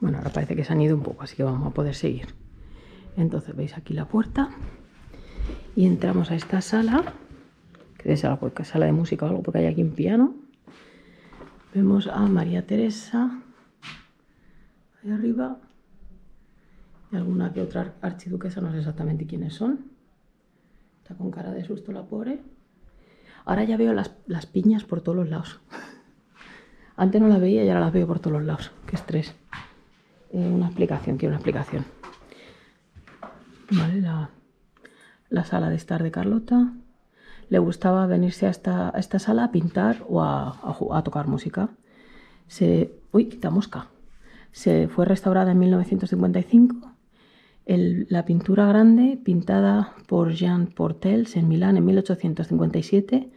Bueno, ahora parece que se han ido un poco, así que vamos a poder seguir. Entonces veis aquí la puerta y entramos a esta sala, que es algo, que sala de música o algo, porque hay aquí un piano. Vemos a María Teresa ahí arriba y alguna que otra archiduquesa, no sé exactamente quiénes son. Está con cara de susto la pobre. Ahora ya veo las piñas por todos los lados. Antes no las veía y ahora las veo por todos los lados. Qué estrés. Una explicación, quiero una explicación. Vale, la sala de estar de Carlota. Le gustaba venirse a esta sala a pintar o a tocar música. Uy, quita mosca. Se fue restaurada en 1955. La pintura grande, pintada por Jean Portels en Milán en 1857,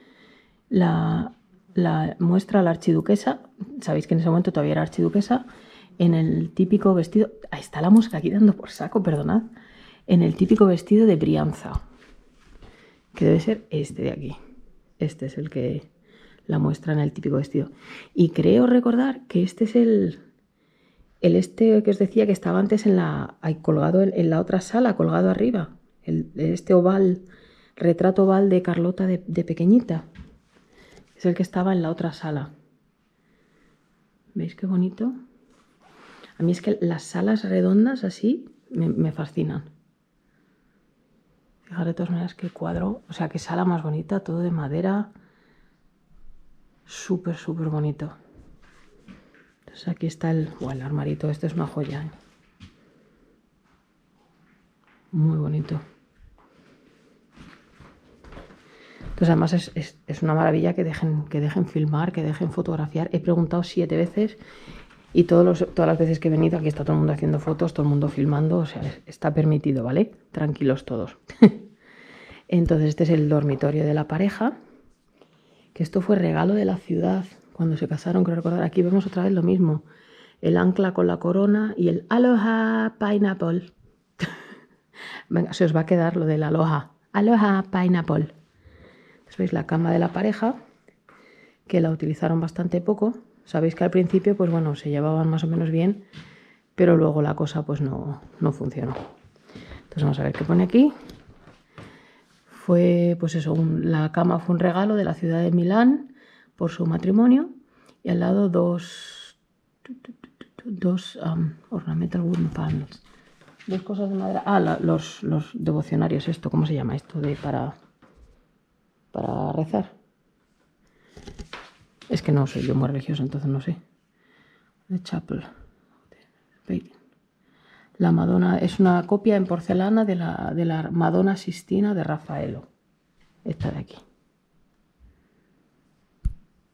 la muestra a la archiduquesa. Sabéis que en ese momento todavía era archiduquesa, en el típico vestido. Ahí está la mosca aquí dando por saco, perdonad. En el típico vestido de Brianza, que debe ser este de aquí. Este es el que la muestra en el típico vestido. Y creo recordar que este es el este que os decía que estaba antes colgado en la otra sala, colgado arriba. Este oval, retrato oval de Carlota de pequeñita. Es el que estaba en la otra sala. ¿Veis qué bonito? A mí es que las salas redondas así me fascinan. Fijaros de todas maneras qué cuadro, o sea, qué sala más bonita, todo de madera. Súper, súper bonito. Entonces aquí está el armarito, este es una joya, ¿eh? Muy bonito. Entonces además es una maravilla que dejen filmar, que dejen fotografiar. He preguntado 7 veces y todas las veces que he venido aquí está todo el mundo haciendo fotos, todo el mundo filmando, o sea, está permitido, ¿vale? Tranquilos todos. Entonces este es el dormitorio de la pareja, que esto fue regalo de la ciudad cuando se casaron, creo recordar. Aquí vemos otra vez lo mismo, el ancla con la corona y el Aloha Pineapple. Venga, se os va a quedar lo del Aloha. Aloha Pineapple. Entonces veis la cama de la pareja, que la utilizaron bastante poco. Sabéis que al principio, pues bueno, se llevaban más o menos bien, pero luego la cosa pues no funcionó. Entonces vamos a ver qué pone aquí. Fue, pues eso, la cama fue un regalo de la ciudad de Milán por su matrimonio, y al lado dos ornamental wooden panels. Dos cosas de madera. Ah, los devocionarios, esto, ¿cómo se llama esto? Para rezar. Es que no soy yo muy religiosa, entonces no sé. The Chapel. La Madonna es una copia en porcelana de la Madonna Sistina de Rafaelo. Esta de aquí.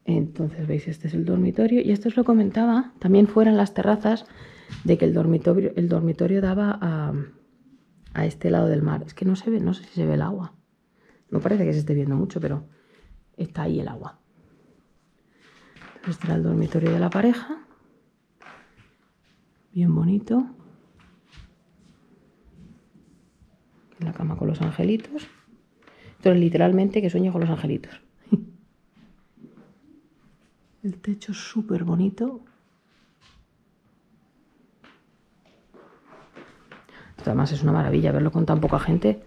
Entonces, veis, este es el dormitorio. Y esto os lo comentaba también fuera en las terrazas, de que el dormitorio daba a este lado del mar. Es que no se ve, no sé si se ve el agua. No parece que se esté viendo mucho, pero está ahí el agua. Entonces, este era el dormitorio de la pareja. Bien bonito. La cama con los angelitos. Entonces, literalmente que sueño con los angelitos. El techo es súper bonito. Además es una maravilla verlo con tan poca gente.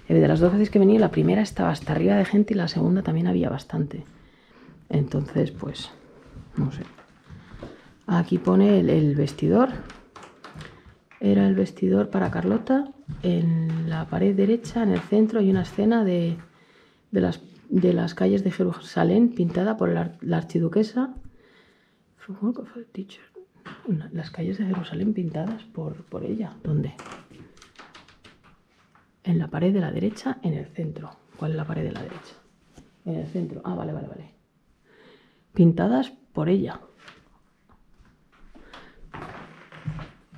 De las 2 veces que he venido, la primera estaba hasta arriba de gente y la segunda también había bastante. Entonces, pues, no sé. Aquí pone el vestidor. Era el vestidor para Carlota. En la pared derecha, en el centro, hay una escena de las calles de Jerusalén pintada por la archiduquesa. Las calles de Jerusalén pintadas por ella. ¿Dónde? En la pared de la derecha, en el centro. ¿Cuál es la pared de la derecha? En el centro. Ah, vale. Pintadas por ella.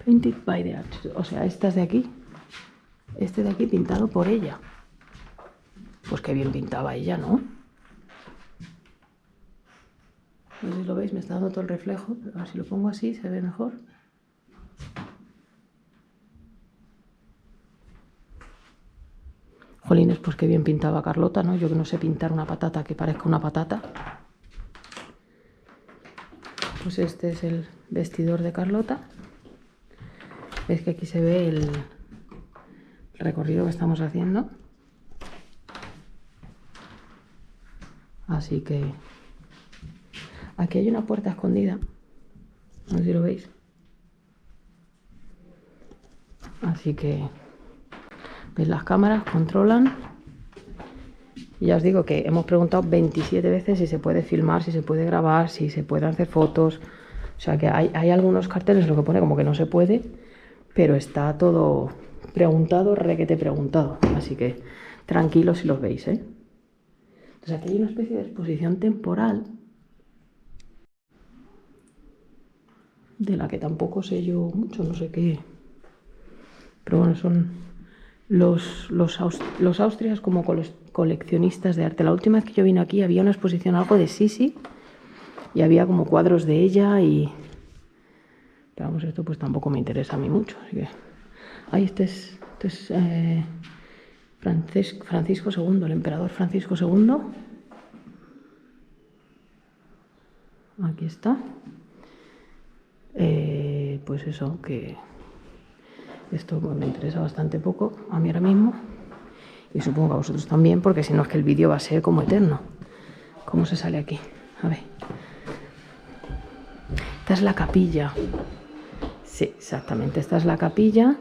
Painted by the artist. O sea, estas de aquí. Este de aquí pintado por ella. Pues qué bien pintaba ella, ¿no? No sé si lo veis, me está dando todo el reflejo. A ver si lo pongo así, se ve mejor. Jolines, pues qué bien pintaba Carlota, ¿no? Yo que no sé pintar una patata que parezca una patata. Pues este es el vestidor de Carlota. Ves que aquí se ve el recorrido que estamos haciendo. Así que aquí hay una puerta escondida. No sé si lo veis. Así que veis, las cámaras controlan. Y ya os digo que hemos preguntado 27 veces si se puede filmar, si se puede grabar, si se puede hacer fotos. O sea que hay algunos carteles en lo que pone como que no se puede, pero está todo preguntado, requete preguntado. Así que tranquilos si los veis, ¿eh? Entonces aquí hay una especie de exposición temporal de la que tampoco sé yo mucho, no sé qué. Pero bueno, son los austrias como coleccionistas de arte. La última vez que yo vine aquí había una exposición, algo de Sisi, y había como cuadros de ella y... Pero vamos, esto pues tampoco me interesa a mí mucho, así que... Ahí este es Francisco II, el emperador Francisco II. Aquí está. Pues eso, que esto me interesa bastante poco a mí ahora mismo. Y supongo que a vosotros también, porque si no es que el vídeo va a ser como eterno. ¿Cómo se sale aquí? A ver. Esta es la capilla. Sí, exactamente, esta es la capilla.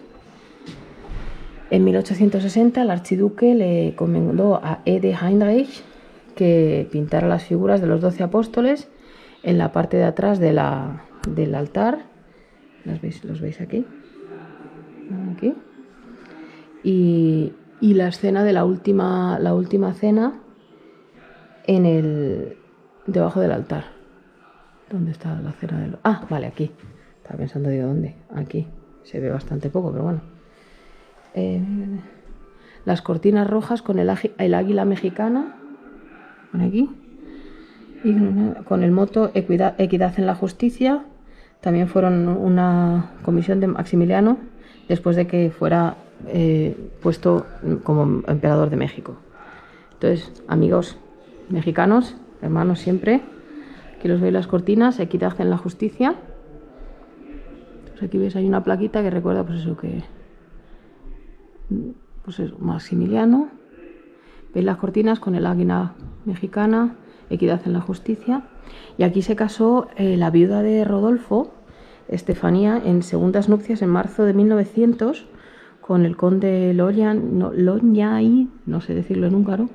En 1860 el archiduque le encomendó a Ede Heinrich que pintara las figuras de los 12 apóstoles en la parte de atrás del altar. ¿Los veis aquí? Aquí. Y la escena de la última cena debajo del altar. ¿Dónde está la cena del...? Ah, vale, aquí. Estaba pensando, digo, ¿dónde? Aquí. Se ve bastante poco, pero bueno. Las cortinas rojas con el águila mexicana. Por aquí. Y con el moto Equidad en la justicia. También fueron una comisión de Maximiliano después de que fuera puesto como emperador de México. Entonces, amigos mexicanos, hermanos siempre, aquí los veis las cortinas, Equidad en la justicia. Entonces aquí veis, hay una plaquita que recuerda pues eso, Maximiliano. Veis las cortinas con el águila mexicana, Equidad en la justicia. Y aquí se casó la viuda de Rodolfo, Estefanía, en segundas nupcias en marzo de 1900 con el conde Loñay, no sé decirlo en húngaro.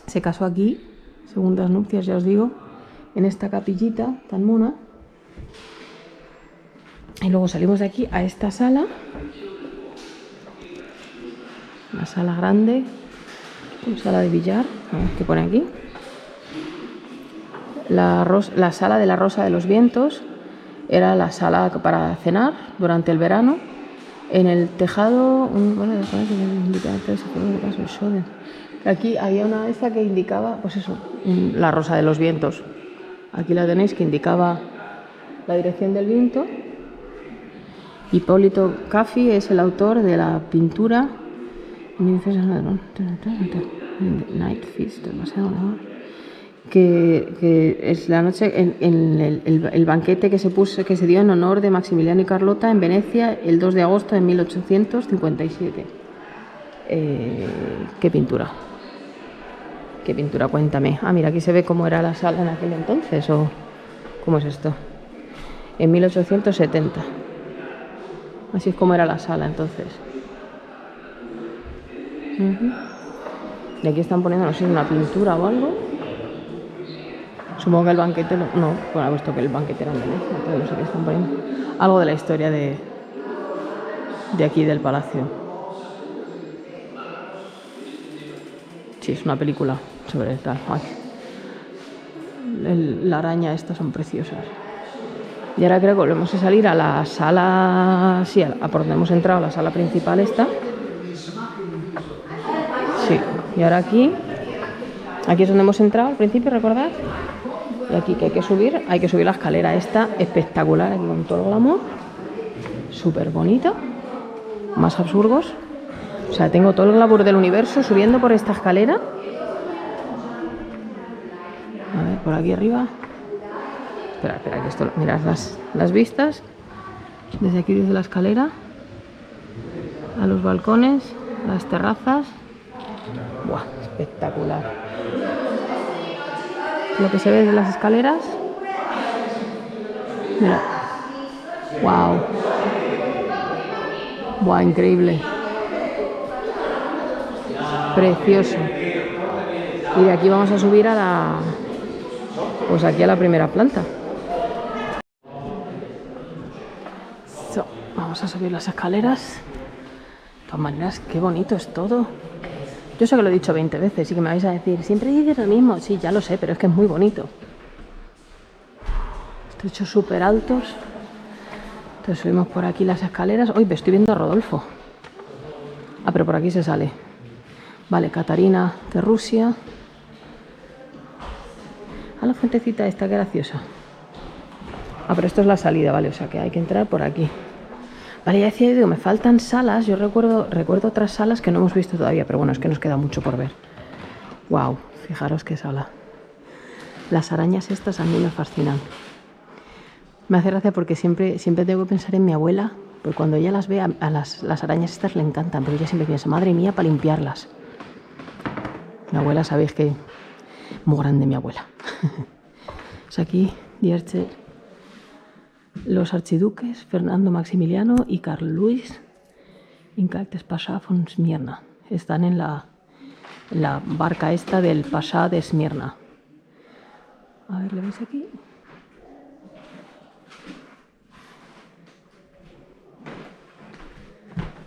Se casó aquí, segundas nupcias, ya os digo, en esta capillita tan mona. Y luego salimos de aquí a esta sala, una sala grande, una sala de billar, a ver qué pone aquí. La sala de la Rosa de los Vientos era la sala para cenar durante el verano. En el tejado, aquí había una esta que indicaba, pues eso, la Rosa de los Vientos. Aquí la tenéis, que indicaba la dirección del viento. Hipólito Caffi es el autor de la pintura Night Feast, que es la noche en el banquete que se dio en honor de Maximiliano y Carlota en Venecia el 2 de agosto de 1857. ¿Qué pintura? ¿Qué pintura? Cuéntame. Ah, mira, aquí se ve cómo era la sala en aquel entonces, o ¿cómo es esto? En 1870. Así es como era la sala entonces. Y aquí están poniendo, no sé, una pintura o algo. Supongo que el banquete no, bueno, puesto que el banquete era en Venecia, entonces no sé qué están poniendo. Algo de la historia de aquí del palacio. Sí, es una película sobre tal. La araña, estas son preciosas. Y ahora creo que volvemos a salir a la sala, sí, por donde hemos entrado, la sala principal esta. Sí, y ahora aquí es donde hemos entrado al principio, ¿recordad? Y aquí que hay que subir la escalera esta espectacular, aquí con todo el glamour, súper bonita, más absurdos. O sea, tengo todo el glamour del universo subiendo por esta escalera. A ver, por aquí arriba. Espera, que esto, mirad las vistas. Desde aquí, desde la escalera, a los balcones, las terrazas. ¡Buah! Espectacular. Lo que se ve desde las escaleras. Mira. ¡Wow! ¡Buah! Increíble. Precioso. Y de aquí vamos a subir a la... Pues aquí a la primera planta. Vamos a subir las escaleras. De todas maneras, qué bonito es todo. Yo sé que lo he dicho 20 veces y que me vais a decir, siempre dices lo mismo. Sí, ya lo sé, pero es que es muy bonito. Techos súper altos. Entonces subimos por aquí las escaleras. Uy, me estoy viendo a Rodolfo. Ah, pero por aquí se sale. Vale, Catarina de Rusia. A la fuentecita esta, qué graciosa. Ah, pero esto es la salida, vale, o sea que hay que entrar por aquí. Vale, ya decía, digo, me faltan salas. Yo recuerdo otras salas que no hemos visto todavía, pero bueno, es que nos queda mucho por ver. Wow, fijaros qué sala. Las arañas estas a mí me fascinan. Me hace gracia porque siempre tengo que pensar en mi abuela, porque cuando ella las ve, a las arañas estas le encantan, pero ella siempre piensa, madre mía, para limpiarlas. Mi abuela, sabéis que muy grande mi abuela. Pues aquí, los archiduques Fernando Maximiliano y Carl Luis Inkaltes Pasha von Smierna. Están en la barca esta del Pasha de Smierna. A ver, ¿lo veis aquí?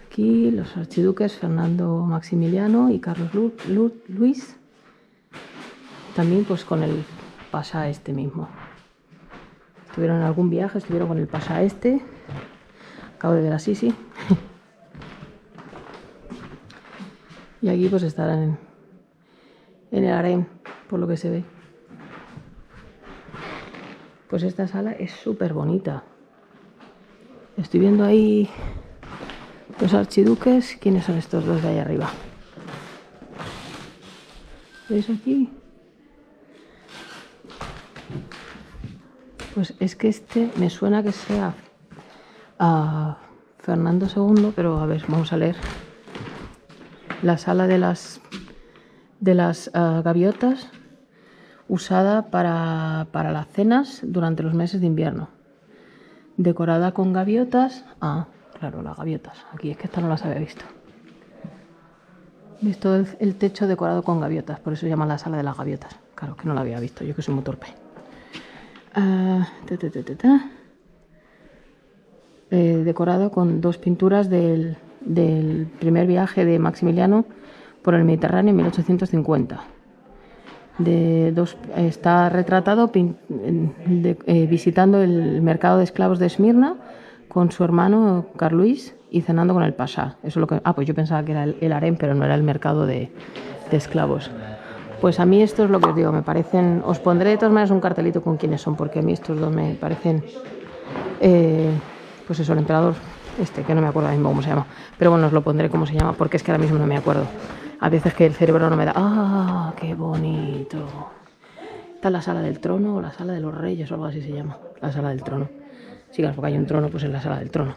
Aquí los archiduques Fernando Maximiliano y Carlos Luis. También pues con el Pasha este mismo. Estuvieron en algún viaje, estuvieron con el Pasha este. Acabo de ver a Sisi. Y aquí pues estarán en el harén, por lo que se ve. Pues esta sala es súper bonita. Estoy viendo ahí los archiduques. ¿Quiénes son estos dos de ahí arriba? ¿Veis aquí? Pues es que este me suena que sea a Fernando II, pero a ver, vamos a leer. La sala de las gaviotas, usada para las cenas durante los meses de invierno. Decorada con gaviotas. Ah, claro, las gaviotas. Aquí es que esta no las había visto. Visto el techo decorado con gaviotas, por eso se llama la sala de las gaviotas. Claro, que no la había visto, yo que soy muy torpe. Decorado con dos pinturas del primer viaje de Maximiliano por el Mediterráneo en 1850. Está retratado visitando el mercado de esclavos de Esmirna con su hermano Carl Luis y cenando con el Pasha. Eso es lo que, pues yo pensaba que era el harén, pero no, era el mercado de esclavos. Pues a mí esto es lo que os digo, me parecen... Os pondré de todas maneras un cartelito con quiénes son, porque a mí estos dos me parecen... pues eso, el emperador que no me acuerdo mismo cómo se llama. Pero bueno, os lo pondré cómo se llama, porque es que ahora mismo no me acuerdo. A veces que el cerebro no me da... ¡Ah, qué bonito! Esta es la sala del trono o la sala de los reyes o algo así se llama. La sala del trono. Sí, claro, porque hay un trono, pues en la sala del trono.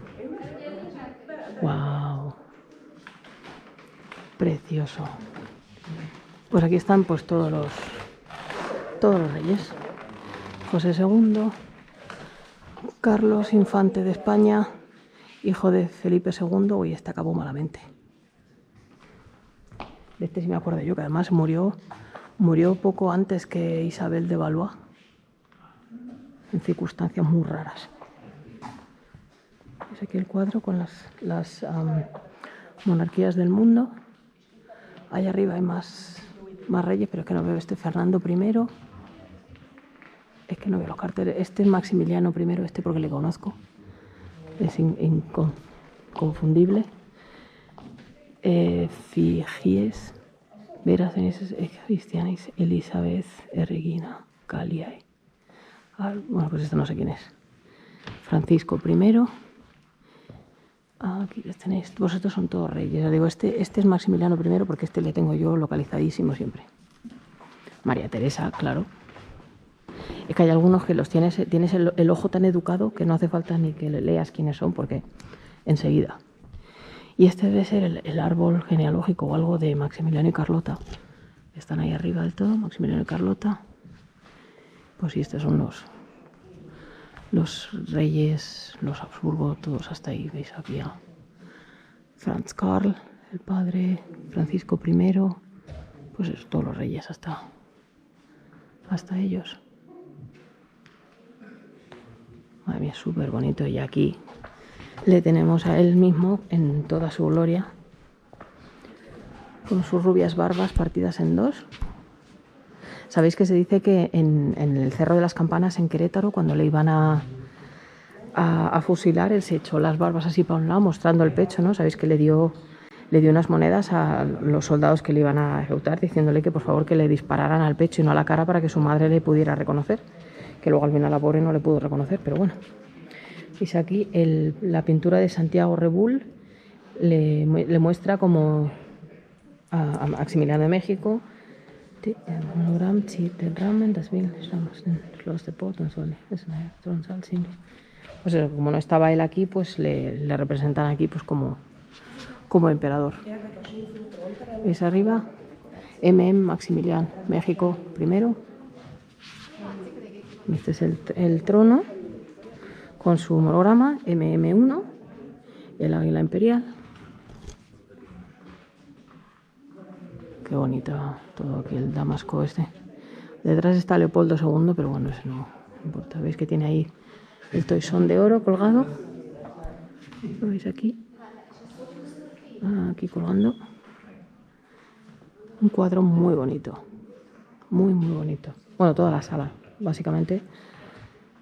¡Wow! Precioso. Pues aquí están pues todos los reyes. José II, Carlos, infante de España, hijo de Felipe II. Uy, este acabó malamente. De este sí me acuerdo yo, que además murió poco antes que Isabel de Valois, en circunstancias muy raras. Es aquí el cuadro con las monarquías del mundo. Allá arriba hay más reyes, pero es que no veo Fernando I. Es que no veo los carteles. Este es Maximiliano I, porque le conozco. Es inconfundible. Figies, Veras Cristianis, Elizabeth, Regina, Caliae. Bueno, pues esto no sé quién es. Francisco I. Aquí los tenéis. Vosotros son todos reyes. Ya digo, este es Maximiliano I, porque este le tengo yo localizadísimo siempre. María Teresa, claro. Es que hay algunos que los tienes el ojo tan educado que no hace falta ni que le leas quiénes son, porque enseguida. Y este debe ser el árbol genealógico o algo de Maximiliano y Carlota. Están ahí arriba del todo, Maximiliano y Carlota. Pues sí, estos son los reyes, los Habsburgo, todos hasta ahí. Veis aquí a Franz Karl, el padre, Francisco I, pues eso, todos los reyes hasta ellos. Madre mía, súper bonito. Y aquí le tenemos a él mismo en toda su gloria, con sus rubias barbas partidas en dos. Sabéis que se dice que en el Cerro de las Campanas, en Querétaro, cuando le iban a fusilar, él se echó las barbas así para un lado, mostrando el pecho, ¿no? Sabéis que le dio unas monedas a los soldados que le iban a ejecutar, diciéndole que por favor que le dispararan al pecho y no a la cara para que su madre le pudiera reconocer, que luego al final la pobre no le pudo reconocer, pero bueno. Veis aquí la pintura de Santiago Rebull, le muestra como a Maximiliano de México. Pues eso, como no estaba él aquí, pues le representan aquí pues como emperador. ¿Veis arriba? Maximiliano, México I. Este es el trono con su monograma, MM1, el águila imperial. Qué bonito todo aquí el damasco este. Detrás está Leopoldo II, pero bueno, eso no importa. Veis que tiene ahí el toisón de oro colgado. ¿Lo veis aquí? Aquí colgando. Un cuadro muy bonito. Muy, muy bonito. Bueno, toda la sala, básicamente.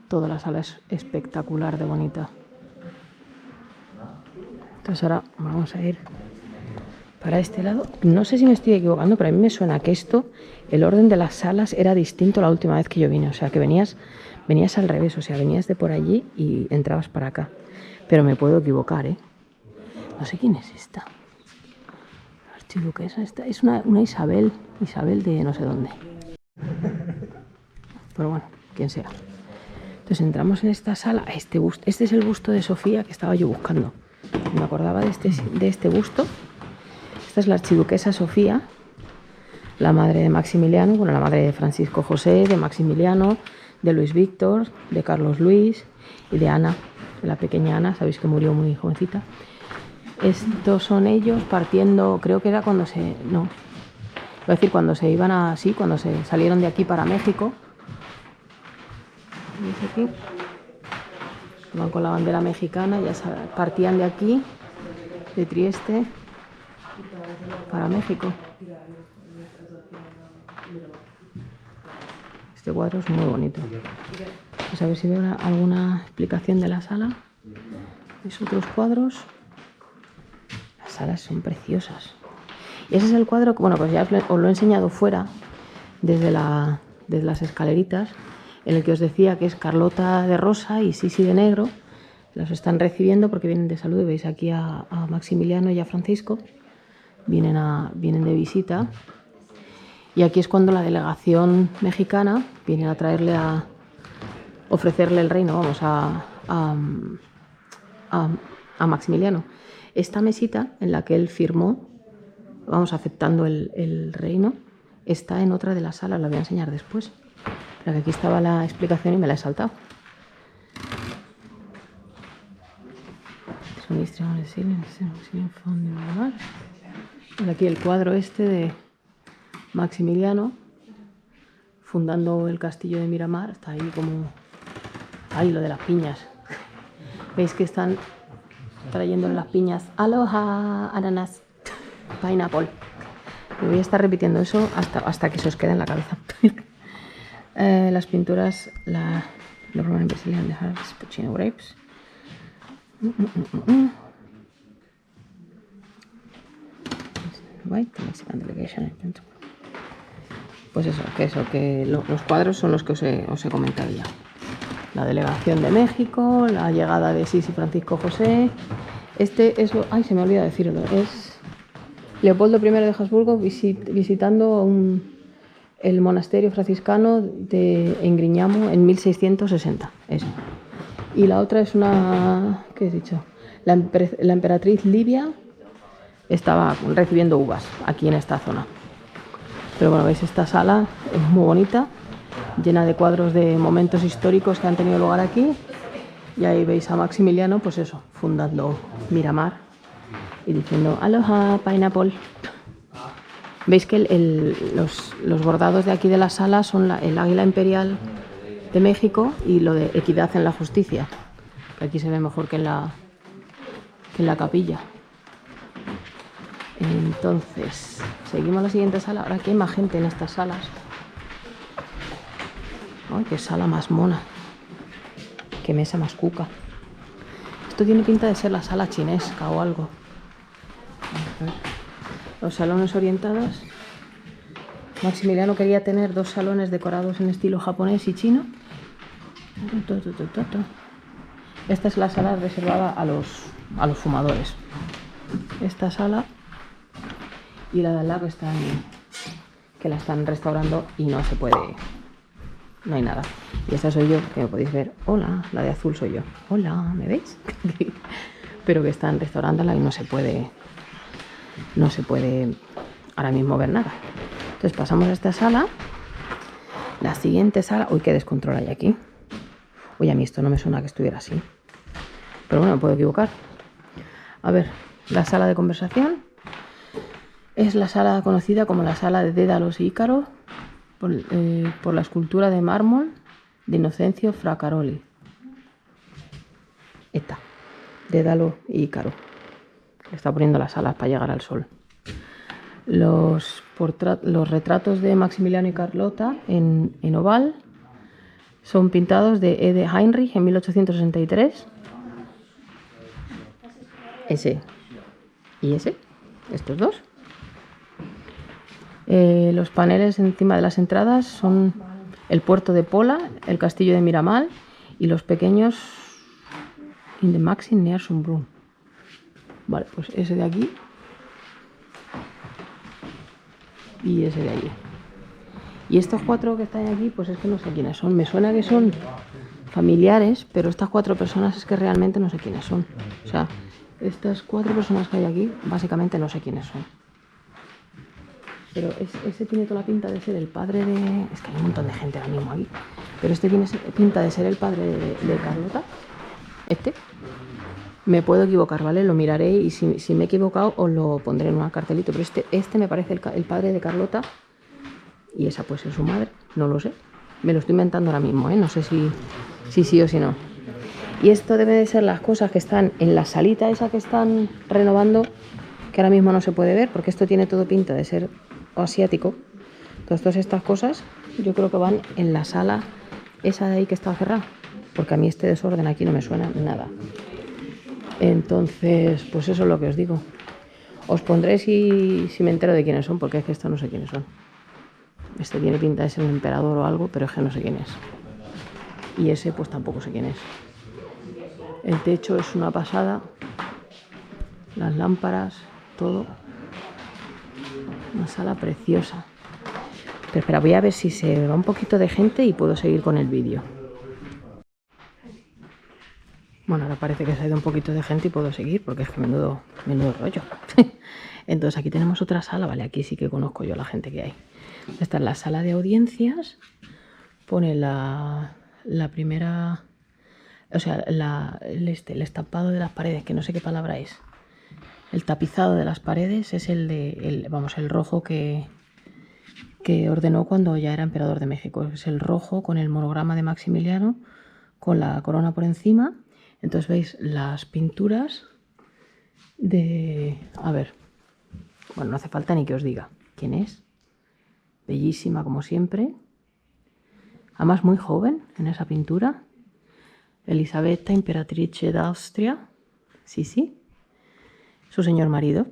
Toda la sala es espectacular de bonita. Entonces ahora vamos a ir para este lado. No sé si me estoy equivocando, pero a mí me suena que el orden de las salas era distinto la última vez que yo vine. O sea, que venías al revés. O sea, venías de por allí y entrabas para acá. Pero me puedo equivocar, ¿eh? No sé quién es esta. Archiduquesa esta. Es una Isabel de no sé dónde. Pero bueno, quien sea. Entonces entramos en esta sala. Este es el busto de Sofía que estaba yo buscando. Me acordaba de este busto. Esta es la archiduquesa Sofía, la madre de Maximiliano, bueno, la madre de Francisco José, de Maximiliano, de Luis Víctor, de Carlos Luis y de Ana, de la pequeña Ana, sabéis que murió muy jovencita. Estos son ellos partiendo, creo que era cuando cuando se iban cuando se salieron de aquí para México. ¿Veis aquí? Van con la bandera mexicana, ya partían de aquí, de Trieste, para México. Este cuadro es muy bonito. Pues a ver si veo alguna explicación de la sala. ¿Veis otros cuadros? Las salas son preciosas. Y ese es el cuadro que, bueno, pues ya os lo he enseñado fuera, desde las escaleritas, en el que os decía que es Carlota de rosa y Sisi de negro. Los están recibiendo porque vienen de salud. Veis aquí a Maximiliano y a Francisco. Vienen de visita. Y aquí es cuando la delegación mexicana viene a ofrecerle el reino, vamos, a Maximiliano. Esta mesita en la que él firmó, vamos, aceptando el reino, está en otra de las salas, la voy a enseñar después. Pero que aquí estaba la explicación y me la he saltado. Aquí el cuadro este de Maximiliano fundando el castillo de Miramar. Está ahí como... Ahí lo de las piñas. Veis que están trayendo las piñas. Aloha, ananas, pineapple. Me voy a estar repitiendo eso hasta que se os quede en la cabeza. Las pinturas, la Roman Brazilian de Harvest, Puccino Grapes. Pues eso, que los cuadros son los que os he comentado ya. La delegación de México, la llegada de Sisi Francisco José. Este es ay, se me olvida decirlo, es Leopoldo I de Habsburgo visitando el monasterio franciscano en Griñamo en 1660. Eso. Y la otra es una... ¿Qué he dicho? La emperatriz Livia estaba recibiendo uvas aquí en esta zona. Pero bueno, veis, esta sala es muy bonita, llena de cuadros de momentos históricos que han tenido lugar aquí. Y ahí veis a Maximiliano, pues eso, fundando Miramar y diciendo Aloha, Pineapple. Veis que los bordados de aquí de la sala son el águila imperial de México y lo de equidad en la justicia. Aquí se ve mejor que en la capilla. Entonces, seguimos a la siguiente sala. Ahora aquí hay más gente en estas salas. ¡Ay, qué sala más mona! ¡Qué mesa más cuca! Esto tiene pinta de ser la sala chinesca o algo. A ver. Los salones orientados. Maximiliano quería tener 2 salones decorados en estilo japonés y chino. Esta es la sala reservada a los fumadores. Esta sala y la de al lado que la están restaurando y no se puede, no hay nada. Y esta soy yo, que me podéis ver. Hola, la de azul soy yo. Hola, ¿me veis? Pero que están restaurándola y no se puede ahora mismo ver nada. Entonces pasamos a esta sala. La siguiente sala... Uy, qué descontrol hay aquí. Uy, a mí esto no me suena que estuviera así. Pero bueno, me puedo equivocar. A ver, la sala de conversación. Es la sala conocida como la sala de Dédalos y Ícaro por la escultura de mármol de Inocencio Fra Caroli. Esta, Dédalo y Ícaro. Está poniendo las alas para llegar al sol. Los retratos de Maximiliano y Carlota en oval son pintados de Ede Heinrich en 1863. Ese y ese, estos dos. Los paneles encima de las entradas son el puerto de Pola, el castillo de Miramar y los pequeños In the Maxim near Schönbrunn. Vale, pues ese de aquí y ese de allí. Y estos 4 que están aquí, pues es que no sé quiénes son. Me suena que son familiares, pero estas 4 personas es que realmente no sé quiénes son. O sea, estas 4 personas que hay aquí, básicamente no sé quiénes son. Pero ese tiene toda la pinta de ser el padre de... Es que hay un montón de gente ahora mismo aquí. Pero este tiene pinta de ser el padre de Carlota. Este. Me puedo equivocar, ¿vale? Lo miraré y si me he equivocado os lo pondré en un cartelito. Pero este me parece el padre de Carlota. Y esa puede ser su madre. No lo sé. Me lo estoy inventando ahora mismo, ¿eh? No sé si sí o si no. Y esto debe de ser las cosas que están en la salita esa que están renovando, que ahora mismo no se puede ver, porque esto tiene todo pinta de ser asiático. Todas estas cosas yo creo que van en la sala esa de ahí que está cerrada, porque a mí este desorden aquí no me suena nada. Entonces, pues eso es lo que os digo. Os pondré si me entero de quiénes son, porque es que esto no sé quiénes son. Este tiene pinta de ser un emperador o algo, pero es que no sé quién es. Y ese pues tampoco sé quién es. El techo es una pasada. Las lámparas, todo. Una sala preciosa. Pero espera, voy a ver si se va un poquito de gente y puedo seguir con el vídeo. Bueno, ahora parece que se ha ido un poquito de gente y puedo seguir, porque es que menudo rollo. Entonces aquí tenemos otra sala, vale, aquí sí que conozco yo a la gente que hay. Esta es la sala de audiencias. Pone la primera... O sea, el estampado de las paredes, que no sé qué palabra es. El tapizado de las paredes es el rojo que ordenó cuando ya era emperador de México. Es el rojo con el monograma de Maximiliano, con la corona por encima. Entonces veis las pinturas de... A ver, bueno, no hace falta ni que os diga quién es. Bellísima como siempre. Además muy joven en esa pintura. Elisabetta, imperatrice de Austria. Sí. Su señor marido,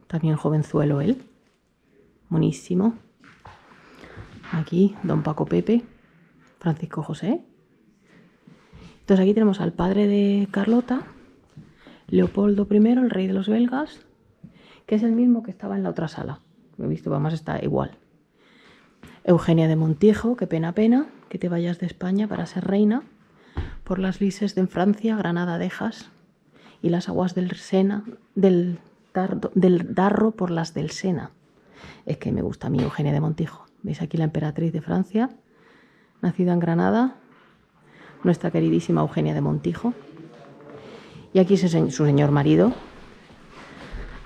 también jovenzuelo él. Monísimo. Aquí, don Paco Pepe, Francisco José. Entonces aquí tenemos al padre de Carlota, Leopoldo I, el rey de los belgas, que es el mismo que estaba en la otra sala. Lo he visto, además está igual. Eugenia de Montijo, qué pena que te vayas de España para ser reina, por las lices de Francia, Granada dejas, y las aguas del Sena, del Darro por las del Sena. Es que me gusta a mí Eugenia de Montijo. ¿Veis aquí la emperatriz de Francia? Nacida en Granada, nuestra queridísima Eugenia de Montijo. Y aquí su señor marido,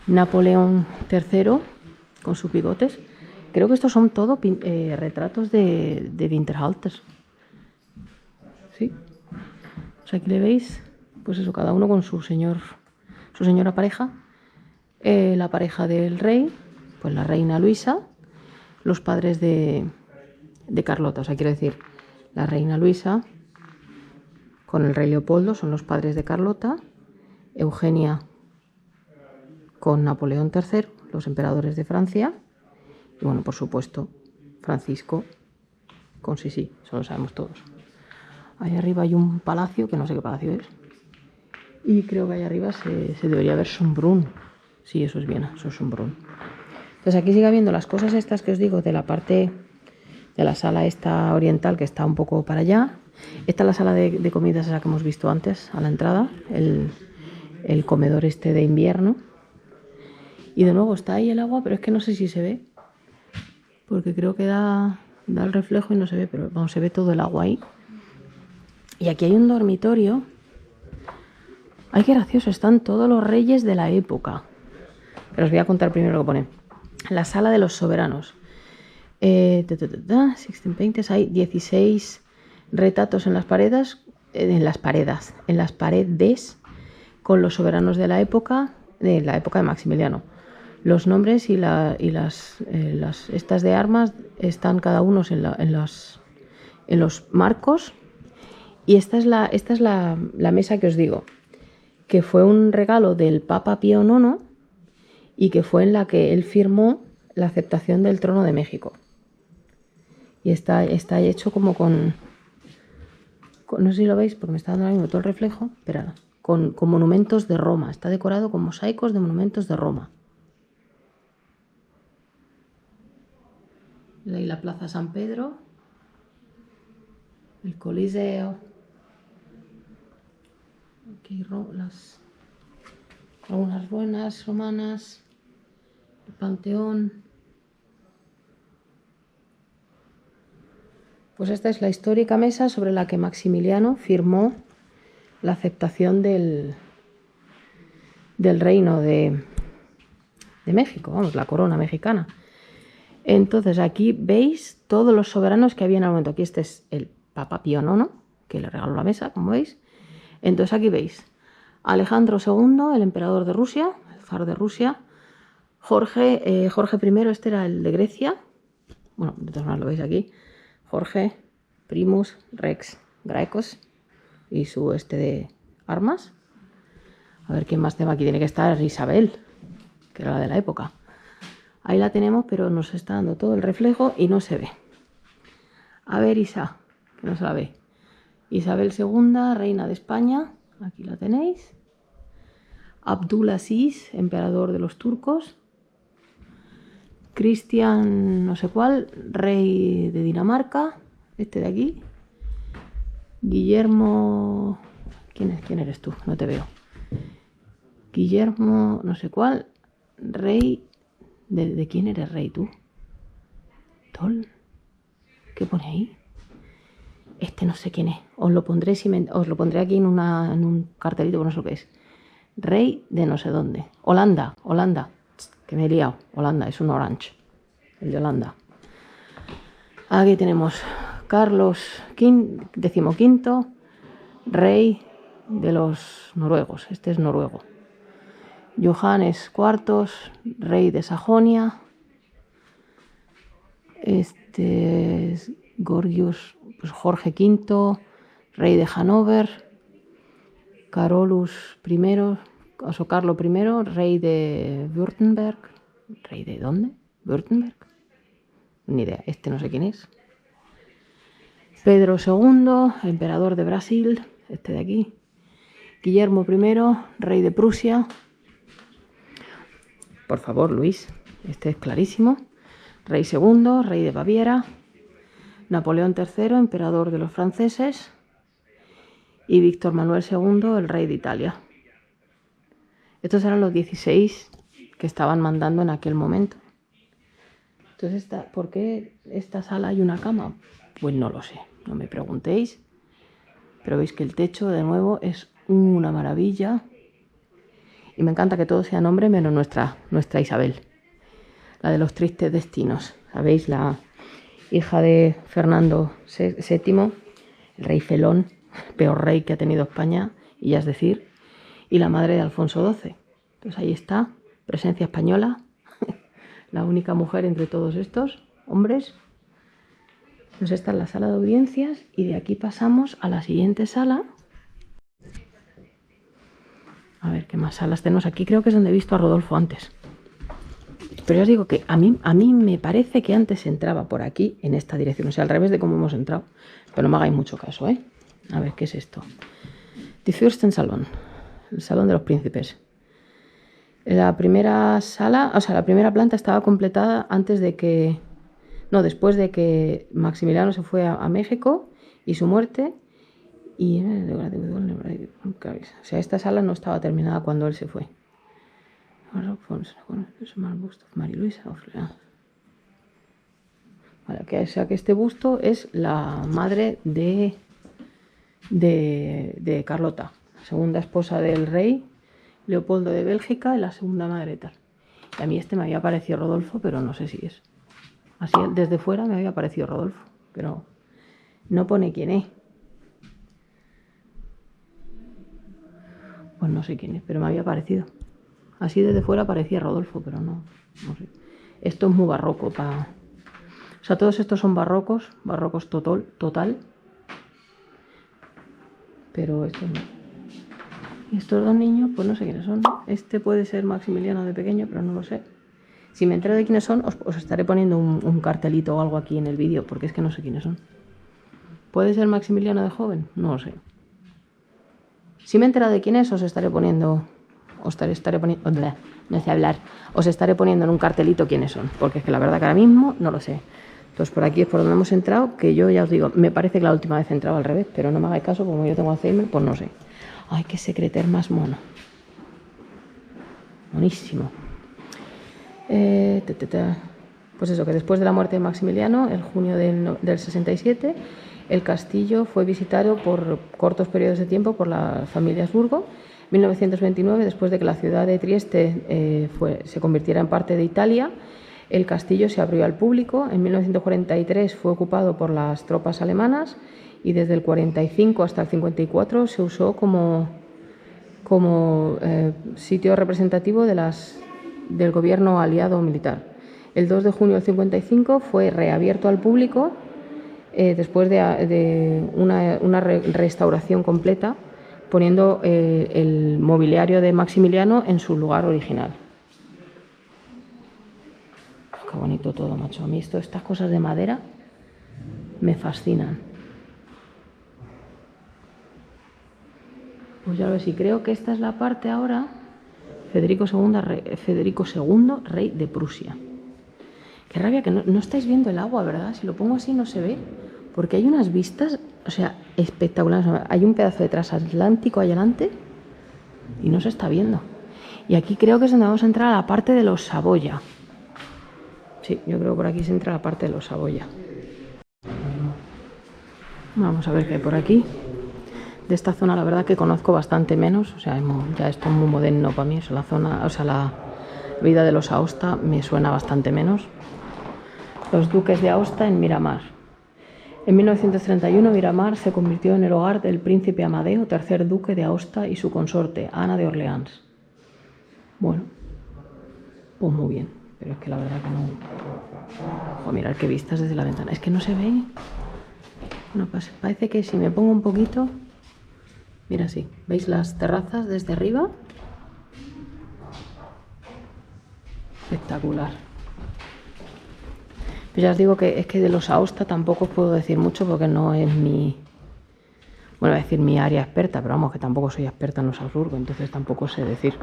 Napoleón III, con sus bigotes. Creo que estos son todos retratos de Winterhalter. ¿Sí? Pues aquí le veis, pues eso, cada uno con su señora pareja. La pareja del rey, pues la reina Luisa, los padres de Carlota, o sea, quiero decir, la reina Luisa con el rey Leopoldo son los padres de Carlota, Eugenia con Napoleón III, los emperadores de Francia, y bueno, por supuesto, Francisco con Sisi, eso lo sabemos todos. Ahí arriba hay un palacio, que no sé qué palacio es, y creo que ahí arriba se debería ver Schönbrunn. Sí, eso es Viena, eso es Schönbrunn. Entonces aquí sigue habiendo las cosas estas que os digo de la parte de la sala esta oriental, que está un poco para allá. Esta es la sala de comidas, esa que hemos visto antes, a la entrada, el comedor este de invierno. Y de nuevo está ahí el agua, pero es que no sé si se ve, porque creo que da el reflejo y no se ve, pero vamos, se ve todo el agua ahí. Y aquí hay un dormitorio. Ay, qué gracioso, están todos los reyes de la época. Pero os voy a contar primero lo que pone. La sala de los soberanos. 16 paintings, hay 16 retratos en las paredes, con los soberanos de la época de Maximiliano. Los nombres y las estas de armas están cada uno en los marcos. Y esta es la mesa que os digo, que fue un regalo del Papa Pío IX y que fue en la que él firmó la aceptación del trono de México. Y está hecho como con no sé si lo veis, porque me está dando ahora mismo todo el reflejo, esperad, con monumentos de Roma. Está decorado con mosaicos de monumentos de Roma. Ahí la Plaza San Pedro, el Coliseo, aquí algunas buenas romanas, el Panteón. Pues esta es la histórica mesa sobre la que Maximiliano firmó la aceptación del reino de México, vamos, la corona mexicana. Entonces aquí veis todos los soberanos que había en el momento. Aquí este es el Papa Pío IX, que le regaló la mesa, como veis. Entonces aquí veis Alejandro II, el emperador de Rusia, el zar de Rusia, Jorge I, este era el de Grecia. Bueno, de todas maneras lo veis aquí. Jorge, Primus, Rex, Graecos y su de armas. A ver quién más tema aquí. Tiene que estar Isabel, que era la de la época. Ahí la tenemos, pero nos está dando todo el reflejo y no se ve. A ver, Isa, que no se la ve. Isabel II, reina de España. Aquí la tenéis. Abdulaziz, emperador de los turcos. Cristian, no sé cuál, rey de Dinamarca, este de aquí. Guillermo, ¿quién eres tú? No te veo. Guillermo, no sé cuál, rey, ¿de quién eres rey tú? Tol, ¿qué pone ahí? Este no sé quién es, os lo pondré aquí en un cartelito, no sé lo que es. Rey de no sé dónde. Holanda, que me he liado. Holanda, es un Orange, el de Holanda. Aquí tenemos Carlos XV, rey de los noruegos. Este es noruego. Johannes IV, rey de Sajonia. Este es Gorgius, pues Jorge V, rey de Hannover. Carolus I, o Carlo I, rey de Württemberg. ¿Rey de dónde? ¿Württemberg? Ni idea, este no sé quién es. Pedro II, emperador de Brasil, este de aquí. Guillermo I, rey de Prusia. Por favor, Luis, este es clarísimo. Rey II, rey de Baviera. Napoleón III, emperador de los franceses, y Víctor Manuel II, el rey de Italia. Estos eran los 16 que estaban mandando en aquel momento. Entonces, ¿por qué esta sala hay una cama? Pues no lo sé, no me preguntéis. Pero veis que el techo, de nuevo, es una maravilla. Y me encanta que todo sea nombre menos nuestra Isabel, la de los tristes destinos. ¿Sabéis? La hija de Fernando VII, el rey felón, peor rey que ha tenido España, y ya es decir, y la madre de Alfonso XII. Entonces ahí está, presencia española, la única mujer entre todos estos hombres. Pues esta es la sala de audiencias y de aquí pasamos a la siguiente sala. A ver qué más salas tenemos aquí. Creo que es donde he visto a Rodolfo antes. Pero ya os digo que a mí me parece que antes entraba por aquí, en esta dirección. O sea, al revés de cómo hemos entrado. Pero no me hagáis mucho caso, ¿eh? A ver, ¿qué es esto? Die Fürstensalon, el salón de los príncipes. La primera sala, o sea, la primera planta estaba completada antes de que... No, después de que Maximiliano se fue a México y su muerte. Y... O sea, esta sala no estaba terminada cuando él se fue. María Luisa. Vale, o sea que este busto es la madre de Carlota, la segunda esposa del rey Leopoldo de Bélgica y la segunda madre tal. Y a mí este me había parecido Rodolfo, pero no sé si es. Así desde fuera me había parecido Rodolfo, pero no pone quién es. Pues no sé quién es, pero me había parecido. Así desde fuera parecía Rodolfo, pero no sé. Esto es muy barroco. O sea, todos estos son barrocos total. Pero estos no. Y estos dos niños, pues no sé quiénes son. Este puede ser Maximiliano de pequeño, pero no lo sé. Si me entero de quiénes son, os estaré poniendo un cartelito o algo aquí en el vídeo, porque es que no sé quiénes son. ¿Puede ser Maximiliano de joven? No lo sé. Si me he enterado de quién es, os estaré poniendo... Os estaré poniendo en un cartelito quiénes son, porque es que la verdad que ahora mismo no lo sé. Entonces por aquí es por donde hemos entrado, que yo ya os digo, me parece que la última vez he entrado al revés, pero no me hagáis caso, como yo tengo Alzheimer, pues no sé. Ay, qué secreter más mono. Buenísimo. Pues eso, que después de la muerte de Maximiliano, en junio del 67, el castillo fue visitado por cortos periodos de tiempo por la familia Habsburgo. 1929, después de que la ciudad de Trieste se convirtiera en parte de Italia, el castillo se abrió al público. En 1943 fue ocupado por las tropas alemanas y desde el 45 hasta el 54 se usó como sitio representativo del gobierno aliado militar. El 2 de junio del 55 fue reabierto al público después de una restauración completa, poniendo el mobiliario de Maximiliano en su lugar original. Qué bonito todo, macho. A mí estas cosas de madera me fascinan. Pues ya lo ves, y creo que esta es la parte ahora. Federico II, rey de Prusia. Qué rabia que no estáis viendo el agua, ¿verdad? Si lo pongo así no se ve, porque hay unas vistas, o sea, espectaculares. Hay un pedazo de transatlántico ahí adelante y no se está viendo. Y aquí creo que es donde vamos a entrar a la parte de los Saboya. Sí, yo creo que por aquí se entra a la parte de los Saboya. Vamos a ver qué hay por aquí. De esta zona la verdad que conozco bastante menos, o sea, ya esto es muy moderno para mí, la zona, o sea, la vida de los Aosta me suena bastante menos. Los duques de Aosta en Miramar. En 1931 Miramar se convirtió en el hogar del príncipe Amadeo, tercer duque de Aosta, y su consorte, Ana de Orleans. Bueno, pues muy bien, pero es que la verdad que no... Oh, mirad qué vistas desde la ventana, es que no se ve. Bueno, pues parece que si me pongo un poquito... Mira, sí, ¿veis las terrazas desde arriba? Espectacular. Pues ya os digo que es que de los Aosta tampoco os puedo decir mucho porque no es mi... Bueno, voy a decir mi área experta, pero vamos, que tampoco soy experta en los Habsburgo, entonces tampoco sé decir.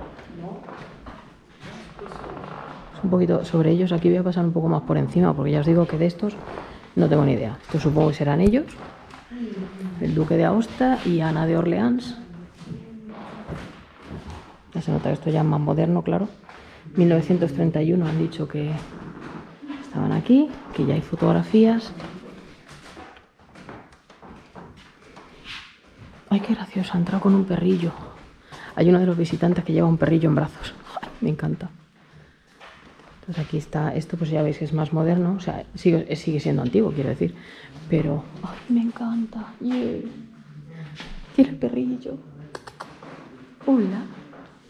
Es un poquito sobre ellos, aquí voy a pasar un poco más por encima, porque ya os digo que de estos No tengo ni idea. Esto supongo que serán ellos. El duque de Aosta y Ana de Orleans. Ya se nota que esto ya es más moderno, claro. 1931 han dicho que estaban aquí, que ya hay fotografías. Ay, qué gracioso, ha entrado con un perrillo. Hay uno de los visitantes que lleva un perrillo en brazos. Ay, me encanta. Entonces aquí está, esto pues ya veis que es más moderno, o sea, sigue siendo antiguo, quiero decir. Pero, ay, me encanta. Yeah. Quiero el perrillo. Hola.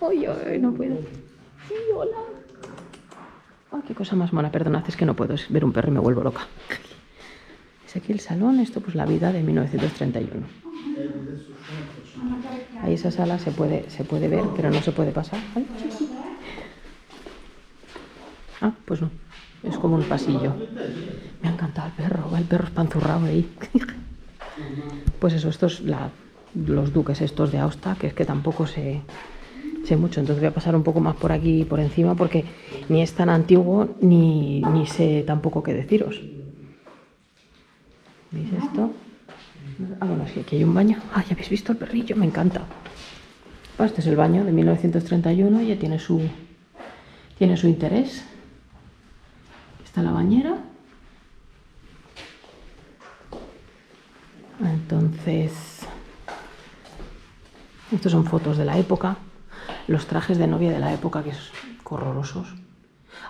Ay, ay, no puedo. Sí, hola. Ay, qué cosa más mona, perdonad, es que no puedo ver un perro y me vuelvo loca. Es aquí el salón, esto pues la vida de 1931. Ahí esa sala se puede ver, pero no se puede pasar. Ay, sí, sí. Ah, pues no, es como un pasillo. Me ha encantado el perro espanzurrado ahí. Pues eso, estos los duques estos de Aosta, que es que tampoco sé mucho, entonces voy a pasar un poco más por aquí, por encima, porque ni es tan antiguo, ni sé tampoco qué deciros. ¿Veis esto? Ah, bueno, sí, aquí hay un baño. Ah, ya habéis visto el perrillo, me encanta. Bueno, este es el baño de 1931, ya tiene su interés. Está la bañera. Entonces, estos son fotos de la época. Los trajes de novia de la época, que es horrorosos.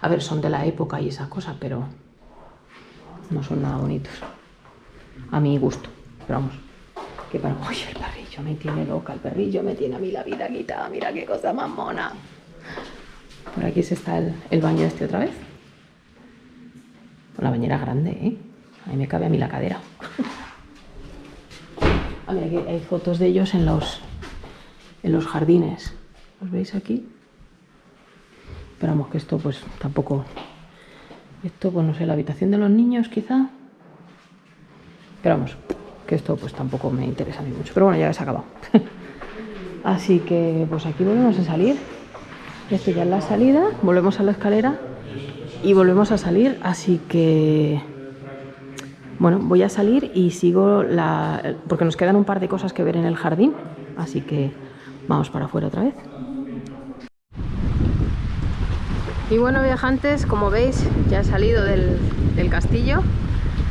A ver, son de la época y esa cosa, pero no son nada bonitos. A mi gusto. Pero vamos, que para... ¡Uy, el perrillo me tiene loca! El perrillo me tiene a mí la vida quitada. Mira qué cosa más mona. Por aquí está el baño este otra vez. Una bañera grande, ¿eh? Ahí me cabe a mí la cadera. Ah, mira, aquí hay fotos de ellos en los jardines. ¿Os veis aquí? Pero vamos, que esto pues tampoco... Esto, pues no sé, la habitación de los niños quizá. Pero vamos, que esto pues tampoco me interesa a mí mucho. Pero bueno, ya se ha acabado. Así que pues aquí volvemos a salir. Esto ya es la salida. Volvemos a la escalera y volvemos a salir. Así que... Bueno, voy a salir y sigo porque nos quedan un par de cosas que ver en el jardín. Así que vamos para afuera otra vez. Y bueno, viajantes, como veis, ya he salido del castillo.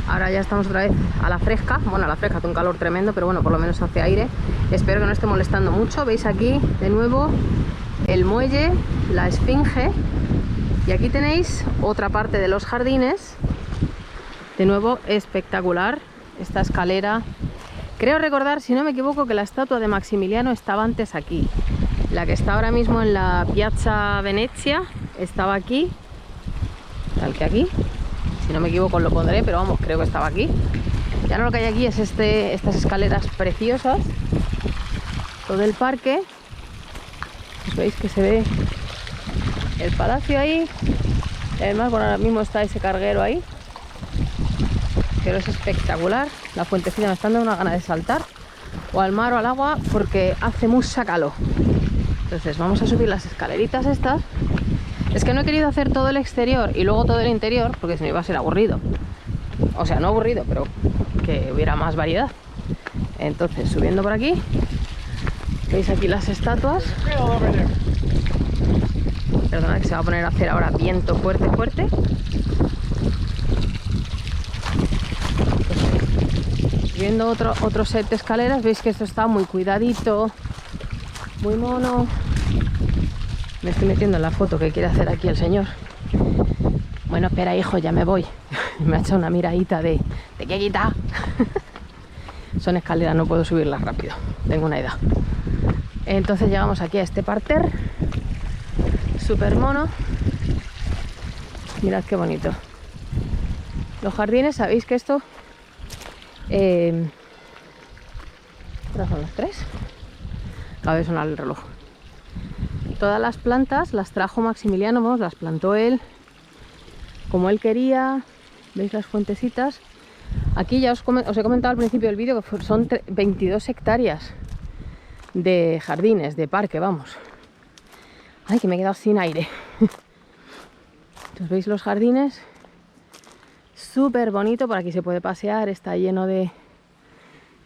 Ahora ya estamos otra vez a la fresca. Bueno, a la fresca, hace un calor tremendo, pero bueno, por lo menos hace aire. Espero que no esté molestando mucho. Veis aquí, de nuevo, el muelle, la esfinge. Y aquí tenéis otra parte de los jardines. De nuevo, espectacular esta escalera. Creo recordar, si no me equivoco, que la estatua de Maximiliano estaba antes aquí. La que está ahora mismo en la Piazza Venezia estaba aquí, tal que aquí. Si no me equivoco lo pondré, pero vamos, creo que estaba aquí. Ya no, lo que hay aquí es estas escaleras preciosas. Todo el parque. Pues veis que se ve el palacio ahí. Y además, bueno, ahora mismo está ese carguero ahí. Pero es espectacular. La fuentecita me está dando una gana de saltar o al mar o al agua porque hace mucha calor. Entonces vamos a subir las escaleritas estas. Es que no he querido hacer todo el exterior y luego todo el interior porque si no iba a ser aburrido. O sea, no aburrido, pero que hubiera más variedad. Entonces, subiendo por aquí, veis aquí las estatuas. Perdona que se va a poner a hacer ahora viento fuerte, fuerte. Viendo otro set de escaleras, veis que esto está muy cuidadito, muy mono. Me estoy metiendo en la foto que quiere hacer aquí el señor. Bueno, espera, hijo, ya me voy. Me ha echado una miradita de qué quita. Son escaleras, no puedo subirlas rápido, tengo una edad. Entonces llegamos aquí a este parterre, súper mono. Mirad qué bonito. Los jardines, sabéis que esto... ahora son las 3. Acaba de sonar el reloj. Todas las plantas las trajo Maximiliano, vamos, las plantó él como él quería. ¿Veis las fuentecitas? Aquí ya os he comentado al principio del vídeo que son 22 hectáreas de jardines, de parque, vamos. Ay, que me he quedado sin aire. Entonces, ¿veis los jardines? súper bonito. Por aquí se puede pasear, está lleno de...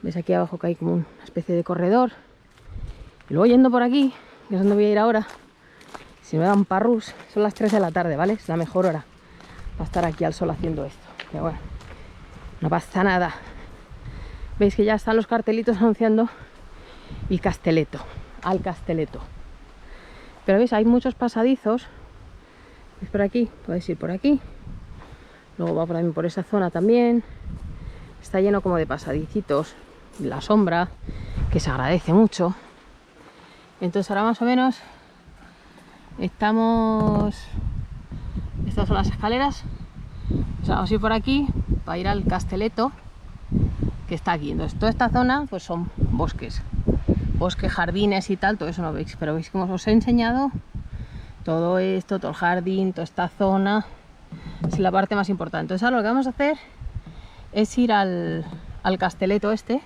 ¿Ves aquí abajo que hay como una especie de corredor? Y luego yendo por aquí, que es donde voy a ir ahora, si me dan parrus, son las 3 de la tarde, ¿vale? Es la mejor hora para estar aquí al sol haciendo esto. Pero bueno, no pasa nada. Veis que ya están los cartelitos anunciando el Castelletto, al Castelletto. Pero veis, hay muchos pasadizos. ¿Veis por aquí? Podéis ir por aquí. Luego va por esa zona también. Está lleno como de pasadicitos. La sombra, que se agradece mucho. Entonces ahora más o menos estamos... Estas son las escaleras. O sea, vamos a ir por aquí para ir al Castelletto, que está aquí. Entonces toda esta zona pues son bosques. Bosques, jardines y tal, todo eso no veis. Pero veis como os he enseñado todo esto, todo el jardín, toda esta zona. Es la parte más importante. Entonces ahora lo que vamos a hacer es ir al Castelletto este,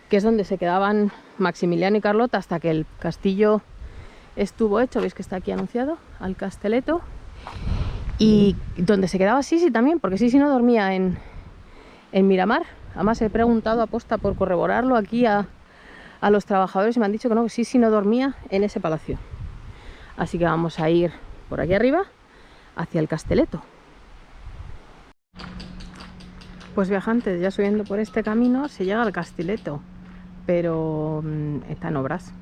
que es donde se quedaban Maximiliano y Carlota hasta que el castillo estuvo hecho. Veis que está aquí anunciado, al Castelletto. Y donde se quedaba Sisi también, porque Sisi no dormía en Miramar. Además he preguntado aposta por corroborarlo aquí a los trabajadores y me han dicho que no, que Sisi no dormía en ese palacio. Así que vamos a ir por aquí arriba hacia el Castelletto. Pues viajantes, ya subiendo por este camino se llega al Castelletto, pero está en obras.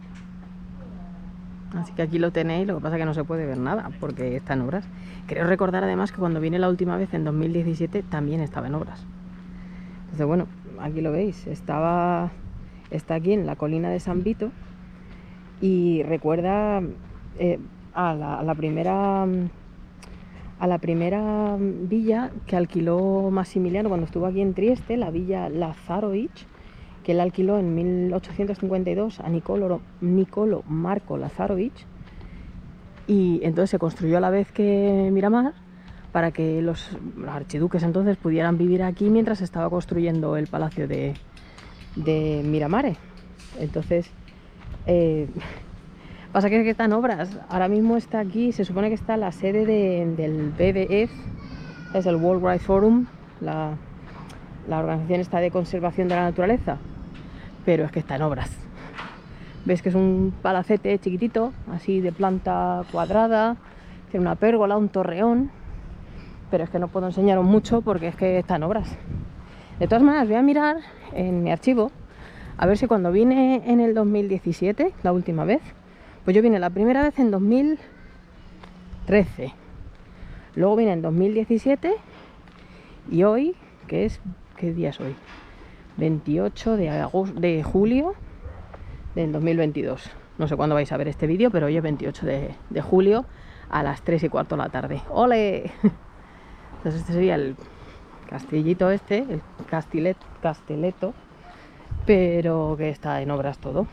Así que aquí lo tenéis, lo que pasa es que no se puede ver nada porque está en obras. Creo recordar además que cuando vine la última vez en 2017 también estaba en obras. Entonces bueno, aquí lo veis, está aquí en la colina de San Vito y recuerda a la primera villa que alquiló Maximiliano cuando estuvo aquí en Trieste, la villa Lazarovich, que él alquiló en 1852 a Nicolo Marco Lazarovich, y entonces se construyó a la vez que Miramar para que los archiduques entonces pudieran vivir aquí mientras se estaba construyendo el palacio de Miramare. Entonces pasa que está en obras. Ahora mismo está aquí, se supone que está la sede del WWF, es el World Wide Forum, la organización esta de conservación de la naturaleza, pero es que está en obras. Ves que es un palacete chiquitito, así de planta cuadrada, tiene una pérgola, un torreón, pero es que no puedo enseñaros mucho porque es que está en obras. De todas maneras voy a mirar en mi archivo a ver si cuando vine en el 2017, la última vez, pues yo vine la primera vez en 2013, luego vine en 2017 y hoy, ¿qué día es hoy? 28 de julio del 2022. No sé cuándo vais a ver este vídeo, pero hoy es 28 de julio a las 3:15 de la tarde. ¡Ole! Entonces este sería el castillito este, el Castelletto, pero que está en obras todo.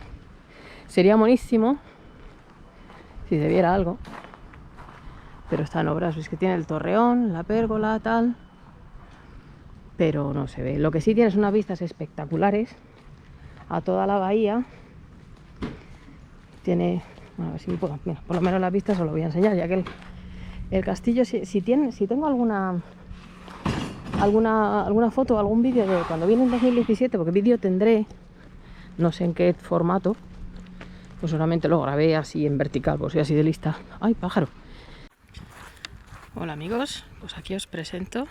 Sería buenísimo si se viera algo, pero está en obras. Veis que tiene el torreón, la pérgola, tal, pero no se ve. Lo que sí tiene es unas vistas espectaculares a toda la bahía. Tiene, bueno, a ver si puedo, mira, por lo menos las vistas os lo voy a enseñar, ya que el castillo, si tengo alguna foto o algún vídeo de cuando vine en 2017, porque vídeo tendré, no sé en qué formato, pues solamente lo grabé así en vertical, pues soy así de lista. ¡Ay, pájaro! Hola amigos, pues aquí os presento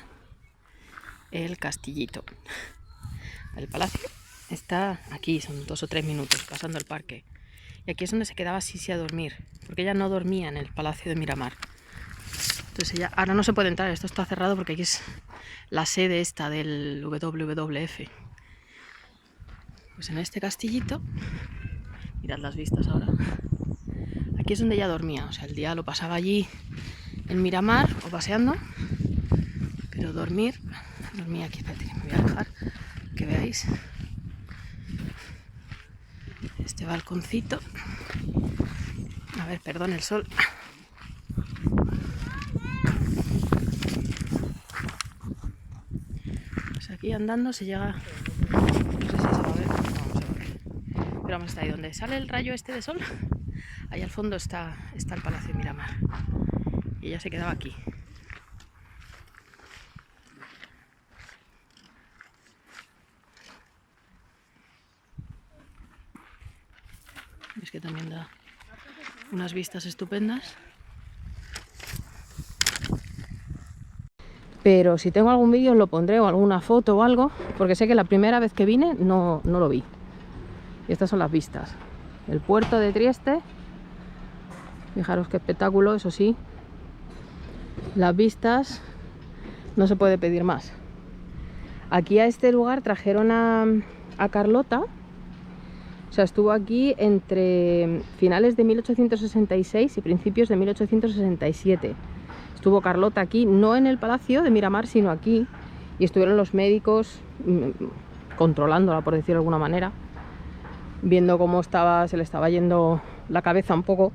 el castillito. El palacio está aquí, son 2 o 3 minutos pasando el parque. Y aquí es donde se quedaba Sisi a dormir, porque ella no dormía en el palacio de Miramar. Entonces ella, ahora no se puede entrar, esto está cerrado porque aquí es la sede esta del WWF. Pues en este castillito, mirad las vistas ahora, aquí es donde ella dormía, o sea, el día lo pasaba allí en Miramar o paseando, pero dormía aquí. Espérate, que me voy a dejar que veáis este balconcito. A ver, perdón el sol. Pues aquí andando se llega, no sé si se va a ver, no, no se va a ver, pero vamos, está ahí donde sale el rayo este de sol, ahí al fondo está el palacio de Miramar y ella se quedaba aquí. que también da unas vistas estupendas. Pero si tengo algún vídeo os lo pondré o alguna foto o algo, porque sé que la primera vez que vine no lo vi. Y estas son las vistas. El puerto de Trieste. Fijaros qué espectáculo, eso sí. Las vistas no se puede pedir más. Aquí a este lugar trajeron a Carlota. O sea, estuvo aquí entre finales de 1866 y principios de 1867. Estuvo Carlota aquí, no en el Palacio de Miramar, sino aquí. Y estuvieron los médicos controlándola, por decirlo de alguna manera. Viendo cómo se le estaba yendo la cabeza un poco.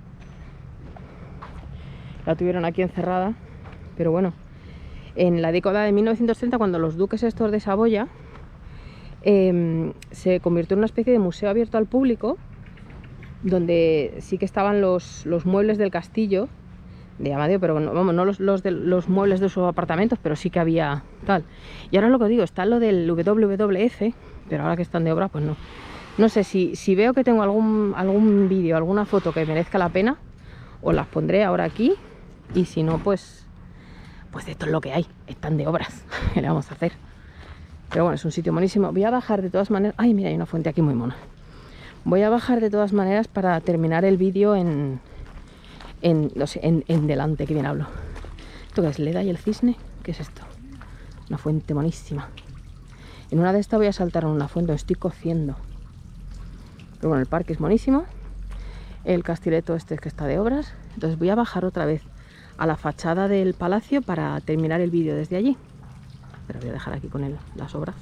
La tuvieron aquí encerrada. Pero bueno, en la década de 1930, cuando los duques estos de Saboya, se convirtió en una especie de museo abierto al público, donde sí que estaban los muebles del castillo de Amadeo, pero no, vamos, no los muebles de sus apartamentos, pero sí que había tal. Y ahora lo que digo, está lo del WWF, pero ahora que están de obra, pues no. No sé, si veo que tengo algún vídeo, alguna foto que merezca la pena, os las pondré ahora aquí, y si no, pues esto es lo que hay, están de obras, ¿qué le vamos a hacer? Pero bueno, es un sitio buenísimo. Voy a bajar de todas maneras. Ay, mira, hay una fuente aquí muy mona. Voy a bajar de todas maneras para terminar el vídeo en delante, que bien hablo. ¿Esto qué es? ¿Leda y el cisne? ¿Qué es esto? Una fuente monísima. En una de estas voy a saltar en una fuente, estoy cociendo. Pero bueno, el parque es monísimo. El castileto este que está de obras. Entonces voy a bajar otra vez a la fachada del palacio para terminar el vídeo desde allí. Pero voy a dejar aquí con las obras.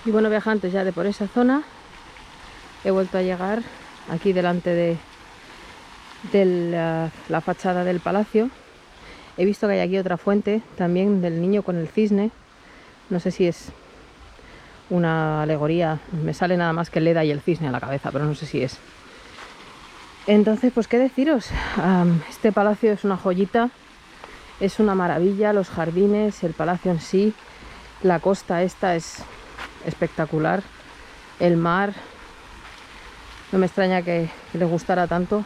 Y bueno, viajantes, ya de por esa zona he vuelto a llegar aquí delante de la fachada del palacio. He visto que hay aquí otra fuente también del niño con el cisne. No sé si es una alegoría, me sale nada más que Leda y el cisne a la cabeza, pero no sé si es. Entonces, pues qué deciros, este palacio es una joyita, es una maravilla, los jardines, el palacio en sí, la costa esta es espectacular, el mar. No me extraña que les gustara tanto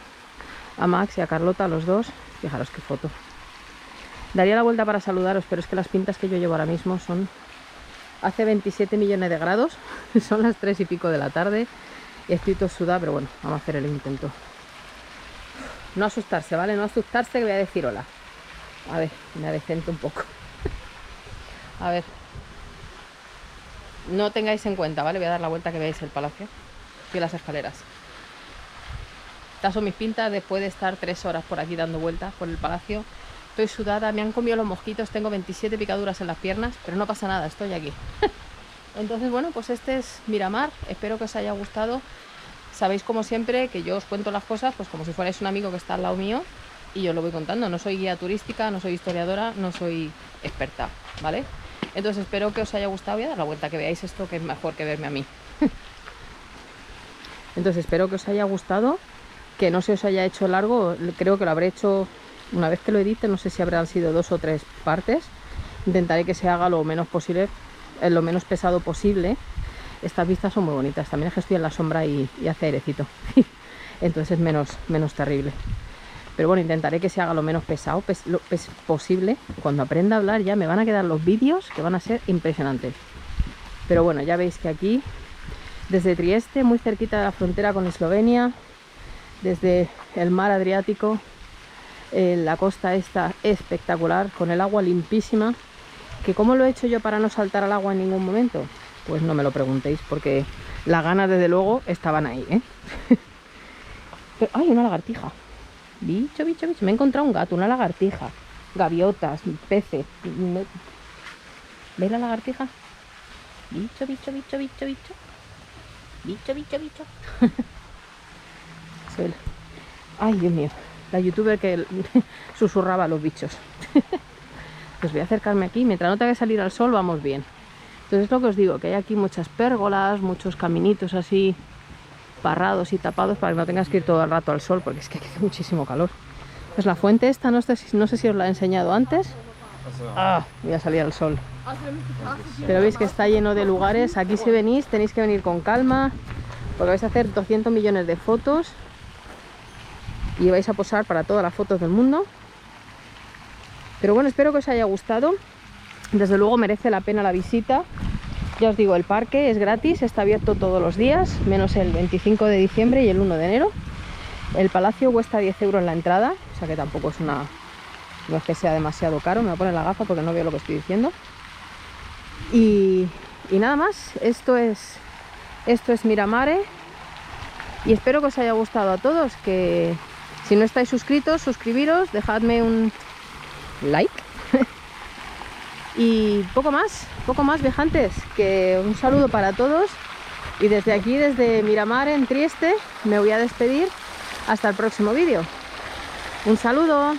a Max y a Carlota, a los dos. Fijaros qué foto. Daría la vuelta para saludaros, pero es que las pintas que yo llevo ahora mismo son... Hace 27 millones de grados, son las 3 y pico de la tarde y estoy todo sudada, pero bueno, vamos a hacer el intento. No asustarse, ¿vale? No asustarse, que voy a decir hola. A ver, me adecento un poco. A ver. No tengáis en cuenta, ¿vale? Voy a dar la vuelta que veáis el palacio y las escaleras. Estas son mis pintas después de estar 3 horas por aquí dando vueltas por el palacio. Estoy sudada, me han comido los mosquitos, tengo 27 picaduras en las piernas, pero no pasa nada, estoy aquí. Entonces, bueno, pues este es Miramar, espero que os haya gustado. Sabéis, como siempre, que yo os cuento las cosas pues como si fuerais un amigo que está al lado mío y yo lo voy contando. No soy guía turística, no soy historiadora, no soy experta, ¿vale? Entonces espero que os haya gustado. Voy a dar la vuelta, que veáis esto, que es mejor que verme a mí. Entonces espero que os haya gustado, que no se os haya hecho largo. Creo que lo habré hecho una vez que lo edite, no sé si habrán sido 2 o 3 partes. Intentaré que se haga lo menos posible, lo menos pesado posible. Estas vistas son muy bonitas, también es que estoy en la sombra y hace airecito. Entonces es menos terrible. Pero bueno, intentaré que se haga lo menos pesado posible. Cuando aprenda a hablar ya me van a quedar los vídeos que van a ser impresionantes. Pero bueno, ya veis que aquí, desde Trieste, muy cerquita de la frontera con Eslovenia, desde el mar Adriático, la costa está espectacular, con el agua limpísima. ¿Que cómo lo he hecho yo para no saltar al agua en ningún momento? Pues no me lo preguntéis, porque las ganas desde luego estaban ahí, ¿eh? Pero, ¡ay, una lagartija! Bicho, bicho, bicho. Me he encontrado un gato, una lagartija, gaviotas, peces. ¿Veis la lagartija? Bicho, bicho, bicho, bicho, bicho. Bicho, bicho, bicho. Ay, Dios mío. La youtuber que susurraba a los bichos. Pues voy a acercarme aquí. Mientras no tenga que salir al sol, vamos bien. Entonces es lo que os digo, que hay aquí muchas pérgolas, muchos caminitos así parrados y tapados para que no tengas que ir todo el rato al sol, porque es que hace muchísimo calor. Pues la fuente esta, no sé si os la he enseñado antes. Voy a salir al sol. Pero veis que está lleno de lugares. Aquí si venís tenéis que venir con calma, porque vais a hacer 200 millones de fotos y vais a posar para todas las fotos del mundo. Pero bueno, espero que os haya gustado. Desde luego merece la pena la visita. Ya os digo, el parque es gratis, está abierto todos los días, menos el 25 de diciembre y el 1 de enero. El palacio cuesta 10 euros la entrada, o sea que tampoco es no es que sea demasiado caro. Me voy a poner la gafa porque no veo lo que estoy diciendo. Y nada más, esto es Miramare. Y espero que os haya gustado a todos, que si no estáis suscritos, suscribiros, dejadme un like. Y poco más viajantes, que un saludo para todos. Y desde aquí, desde Miramare en Trieste, me voy a despedir hasta el próximo vídeo. Un saludo.